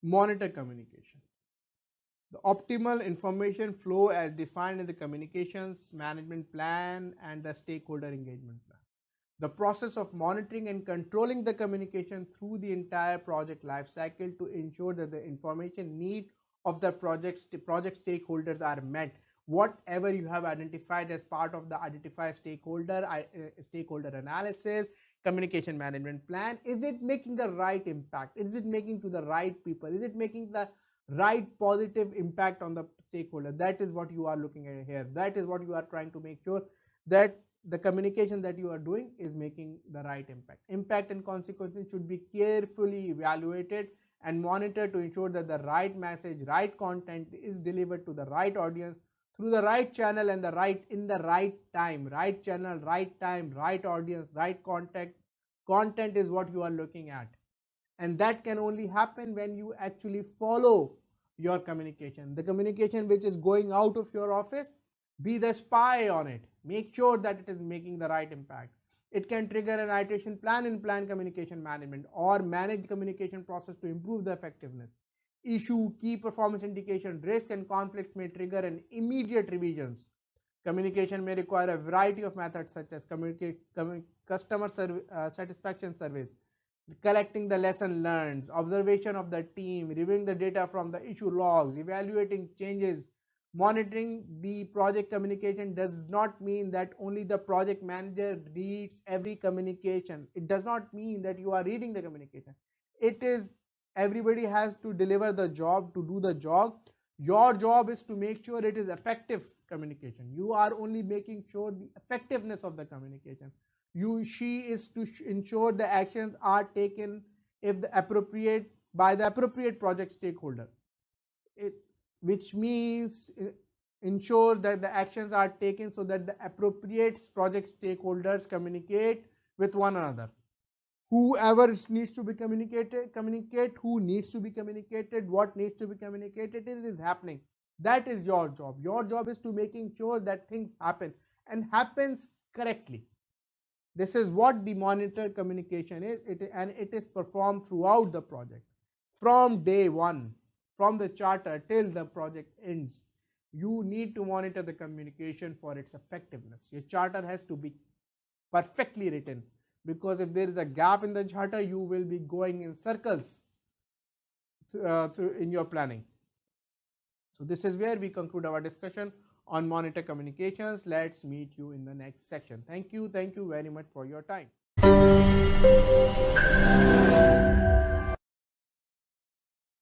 Monitor communication. The optimal information flow as defined in the communications management plan and the stakeholder engagement plan. The process of monitoring and controlling the communication through the entire project life cycle to ensure that the information need of the project stakeholders are met. Whatever you have identified as part of the identify stakeholder analysis, communication management plan, is it making the right impact? Is it making to the right people? Is it making the right positive impact on the stakeholder? That is what you are looking at here. That is what you are trying to make sure, that the communication that you are doing is making the right impact. Impact and consequences should be carefully evaluated and monitored to ensure that the right message, right content is delivered to the right audience through the right channel and in the right time. Right channel, right time, right audience, right content is what you are looking at. And that can only happen when you actually follow your communication. The communication which is going out of your office, be the spy on it. Make sure that it is making the right impact. It can trigger an iteration plan in plan communication management or manage communication process to improve the effectiveness. Issue key performance indication, risk and conflicts may trigger an immediate revisions. Communication may require a variety of methods such as customer satisfaction surveys, collecting the lesson learned, observation of the team, reviewing the data from the issue logs, evaluating changes. Monitoring the project communication does not mean that only the project manager reads every communication. It does not mean that you are reading the communication. It is everybody has to deliver the job, to do the job. Your job is to make sure it is effective communication. You are only making sure the effectiveness of the communication. She is to ensure the actions are taken if the appropriate by the appropriate project stakeholder, which means ensure that the actions are taken so that the appropriate project stakeholders communicate with one another. Whoever needs to be communicate who needs to be communicated, what needs to be communicated, it is happening. That is your job. Your job is to making sure that things happen and happens correctly. This is what the monitor communication is, and it is performed throughout the project from day one, from the charter till the project ends. You need to monitor the communication for its effectiveness. Your charter has to be perfectly written, because if there is a gap in the charter, you will be going in circles in your planning. So this is where we conclude our discussion on monitor communications. Let's meet you in the next section. Thank you very much for your time.